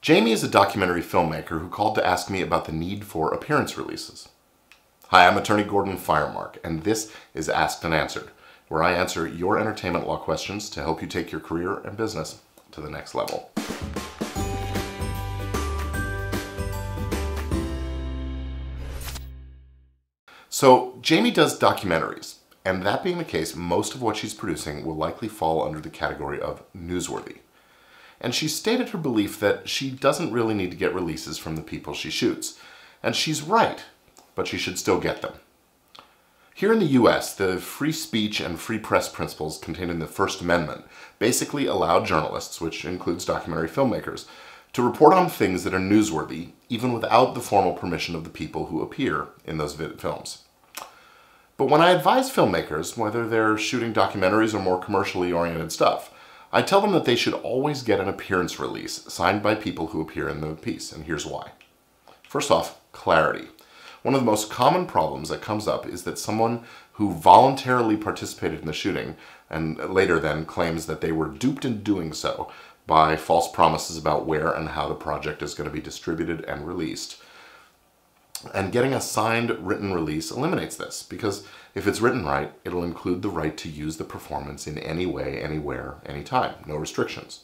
Jamie is a documentary filmmaker who called to ask me about the need for appearance releases. Hi, I'm attorney Gordon Firemark, and this is Asked and Answered, where I answer your entertainment law questions to help you take your career and business to the next level. So, Jamie does documentaries, and that being the case, most of what she's producing will likely fall under the category of newsworthy. And she stated her belief that she doesn't really need to get releases from the people she shoots. And she's right, but she should still get them. Here in the US, the free speech and free press principles contained in the First Amendment basically allow journalists, which includes documentary filmmakers, to report on things that are newsworthy, even without the formal permission of the people who appear in those films. But when I advise filmmakers, whether they're shooting documentaries or more commercially oriented stuff, I tell them that they should always get an appearance release signed by people who appear in the piece, and here's why. First off, clarity. One of the most common problems that comes up is that someone who voluntarily participated in the shooting and later then claims that they were duped in doing so by false promises about where and how the project is going to be distributed and released. And getting a signed written release eliminates this, because if it's written right, it'll include the right to use the performance in any way, anywhere, anytime, no restrictions.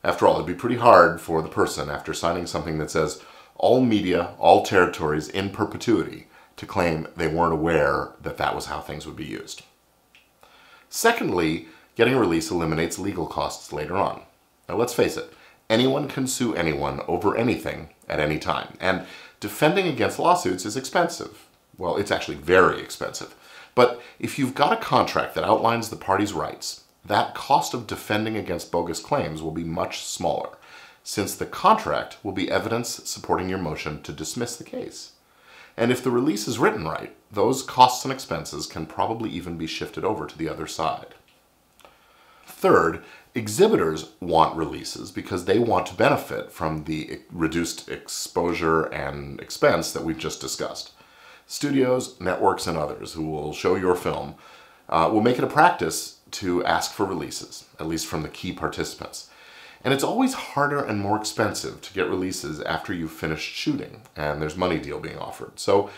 After all, it'd be pretty hard for the person, after signing something that says all media, all territories in perpetuity, to claim they weren't aware that that was how things would be used. Secondly, getting a release eliminates legal costs later on. Now let's face it, anyone can sue anyone over anything at any time, and defending against lawsuits is expensive. Well, it's actually very expensive. But if you've got a contract that outlines the parties' rights, that cost of defending against bogus claims will be much smaller, since the contract will be evidence supporting your motion to dismiss the case. And if the release is written right, those costs and expenses can probably even be shifted over to the other side. Third, exhibitors want releases because they want to benefit from the reduced exposure and expense that we've just discussed. Studios, networks, and others who will show your film will make it a practice to ask for releases, at least from the key participants. And it's always harder and more expensive to get releases after you've finished shooting and there's money deal being offered. So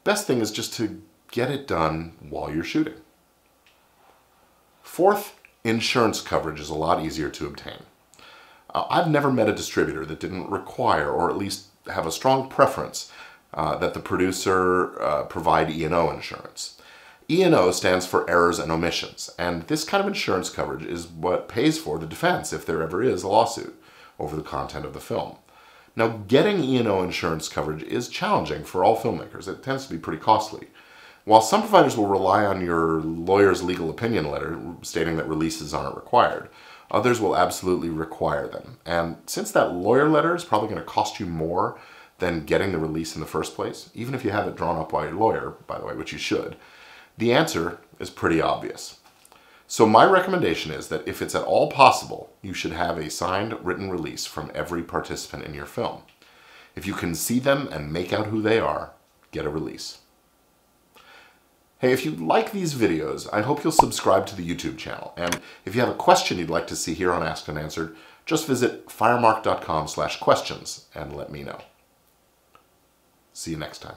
best thing is just to get it done while you're shooting. Fourth, insurance coverage is a lot easier to obtain. I've never met a distributor that didn't require, or at least have a strong preference, that the producer provide E&O insurance. E&O stands for errors and omissions, and this kind of insurance coverage is what pays for the defense if there ever is a lawsuit over the content of the film. Now, getting E&O insurance coverage is challenging for all filmmakers. It tends to be pretty costly. While some providers will rely on your lawyer's legal opinion letter stating that releases aren't required, others will absolutely require them. And since that lawyer letter is probably going to cost you more than getting the release in the first place, even if you have it drawn up by your lawyer, by the way, which you should, the answer is pretty obvious. So my recommendation is that if it's at all possible, you should have a signed written release from every participant in your film. If you can see them and make out who they are, get a release. Hey, if you like these videos, I hope you'll subscribe to the YouTube channel. And if you have a question you'd like to see here on Asked and Answered, just visit firemark.com/questions and let me know. See you next time.